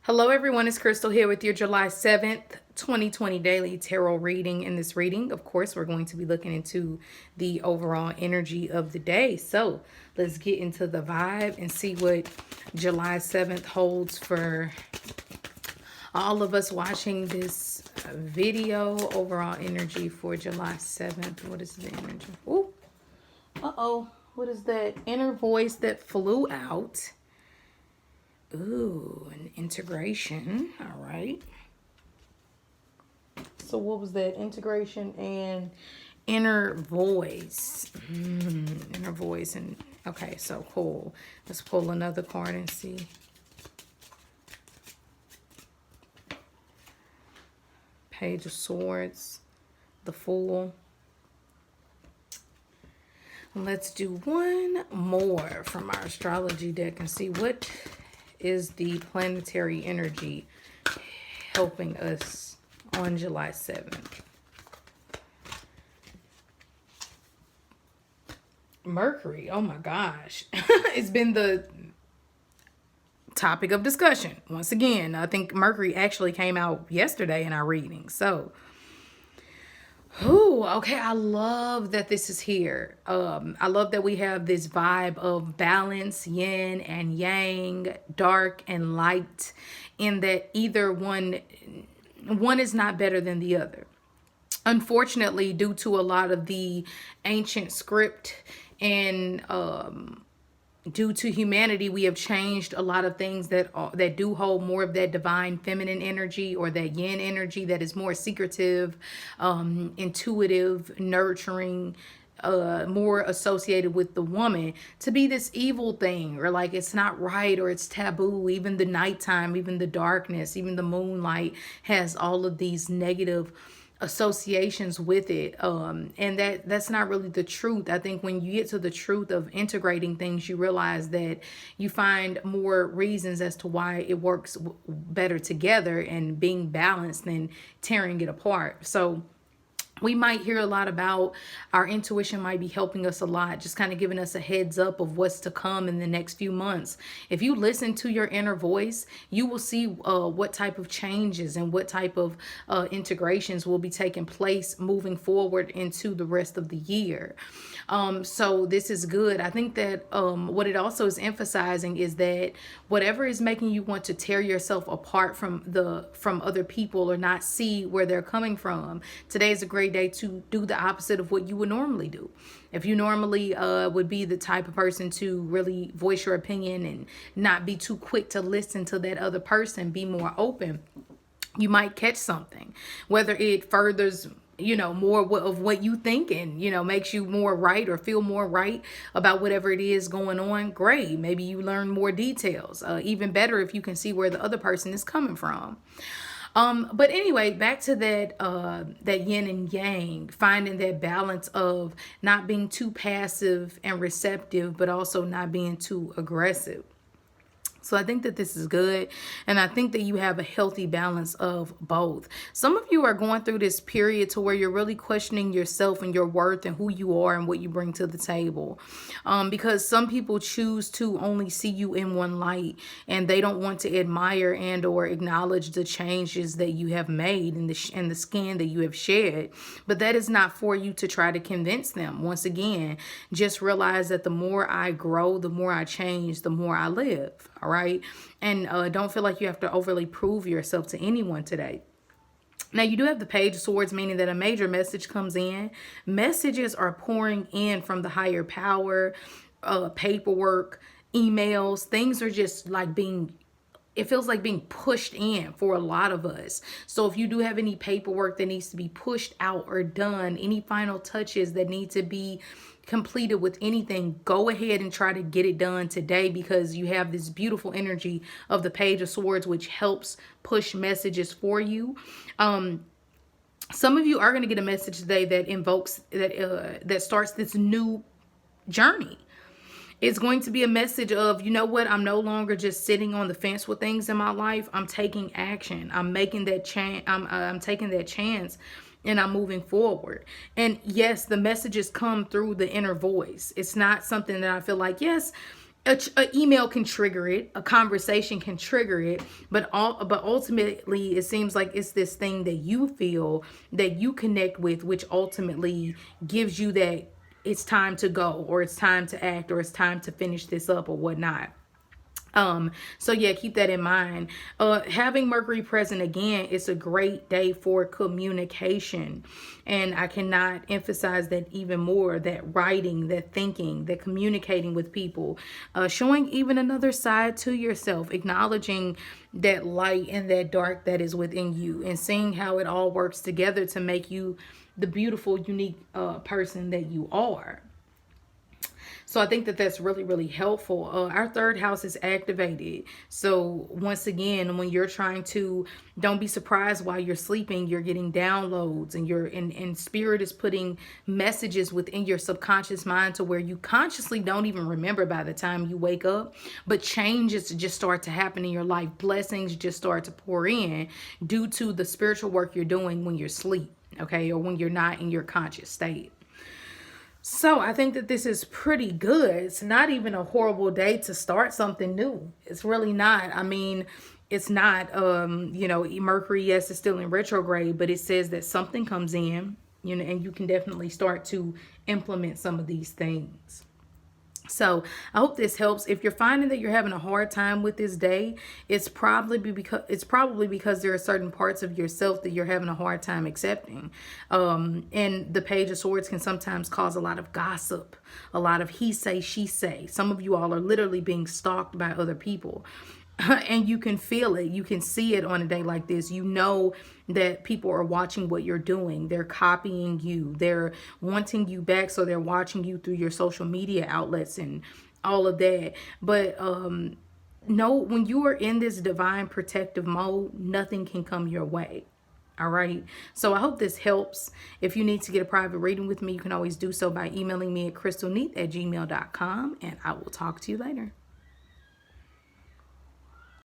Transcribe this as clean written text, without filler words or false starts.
Hello everyone, it's Crystal here with your July 7th, 2020 daily tarot reading. In this reading, of course, we're going to be looking into the overall energy of the day. So let's get into the vibe and see what July 7th holds for all of us watching this video. Overall energy for July 7th. What is the energy? Ooh, uh-oh. What is that inner voice that flew out? Ooh, an integration. All right. So what was that? Integration and inner voice. Inner voice. And okay, so cool. Let's pull another card and see. Page of Swords. The Fool. Let's do one more from our astrology deck and see what is the planetary energy helping us on July 7th. Mercury, oh my gosh. It's been the topic of discussion. Once again, I think Mercury actually came out yesterday in our reading. So, ooh, okay, I love that this is here. I love that we have this vibe of balance, yin and yang, dark and light, in that either one is not better than the other. Unfortunately, due to a lot of the ancient script and due to humanity, we have changed a lot of things that do hold more of that divine feminine energy, or that yin energy that is more secretive, intuitive, nurturing, more associated with the woman, to be this evil thing, or like it's not right, or it's taboo. Even the nighttime, even the darkness, even the moonlight has all of these negative associations with it, and that's not really the truth. I think when you get to the truth of integrating things, you realize that you find more reasons as to why it works better together and being balanced than tearing it apart. So we might hear a lot about our intuition might be helping us a lot, just kind of giving us a heads up of what's to come in the next few months. If you listen to your inner voice, you will see what type of changes and what type of integrations will be taking place moving forward into the rest of the year. So this is good. I think that what it also is emphasizing is that whatever is making you want to tear yourself apart from other people, or not see where they're coming from, today is a great day to do the opposite of what you would normally do. If you normally would be the type of person to really voice your opinion and not be too quick to listen to that other person, be more open, you might catch something, whether it furthers more of what you think, and makes you more right or feel more right about whatever it is going on. Great. Maybe you learn more details. Even better if you can see where the other person is coming from. But anyway, back to that yin and yang, finding that balance of not being too passive and receptive, but also not being too aggressive. So I think that this is good. And I think that you have a healthy balance of both. Some of you are going through this period to where you're really questioning yourself and your worth and who you are and what you bring to the table. Because some people choose to only see you in one light, and they don't want to admire and or acknowledge the changes that you have made and the skin that you have shed. But that is not for you to try to convince them. Once again, just realize that the more I grow, the more I change, the more I live. All right. And don't feel like you have to overly prove yourself to anyone today. Now, you do have the Page of Swords, meaning that a major message comes in. Messages are pouring in from the higher power, paperwork, emails. Things are just like it feels like being pushed in for a lot of us. So if you do have any paperwork that needs to be pushed out or done, any final touches that need to be completed with anything, go ahead and try to get it done today, because you have this beautiful energy of the Page of Swords, which helps push messages for you. Some of you are going to get a message today that invokes that starts this new journey. It's going to be a message of, you know what, I'm no longer just sitting on the fence with things in my life. I'm taking action. I'm making that chance. I'm taking that chance, and I'm moving forward. And yes, the messages come through the inner voice. It's not something that I feel like, yes, a email can trigger it, a conversation can trigger it, but ultimately it seems like it's this thing that you feel, that you connect with, which ultimately gives you that it's time to go, or it's time to act, or it's time to finish this up, or whatnot. So yeah, keep that in mind. Having Mercury present again, it's a great day for communication. And I cannot emphasize that even more, that writing, that thinking, that communicating with people, showing even another side to yourself, acknowledging that light and that dark that is within you, and seeing how it all works together to make you the beautiful, unique person that you are. So I think that that's really, really helpful. Our third house is activated. So once again, when you're trying to, don't be surprised while you're sleeping, you're getting downloads, and and spirit is putting messages within your subconscious mind to where you consciously don't even remember by the time you wake up. But changes just start to happen in your life. Blessings just start to pour in due to the spiritual work you're doing when you're asleep, okay, or when you're not in your conscious state. So I think that this is pretty good. It's not even a horrible day to start something new. It's really not. I mean, it's not, Mercury, yes, it's still in retrograde, but it says that something comes in, and you can definitely start to implement some of these things. So I hope this helps. If you're finding that you're having a hard time with this day, it's probably because there are certain parts of yourself that you're having a hard time accepting. And the Page of Swords can sometimes cause a lot of gossip, a lot of he say, she say. Some of you all are literally being stalked by other people. And you can feel it. You can see it on a day like this. You know that people are watching what you're doing. They're copying you. They're wanting you back. So they're watching you through your social media outlets and all of that. But no, when you are in this divine protective mode, nothing can come your way. All right. So I hope this helps. If you need to get a private reading with me, you can always do so by emailing me at crystalneat@gmail.com. And I will talk to you later.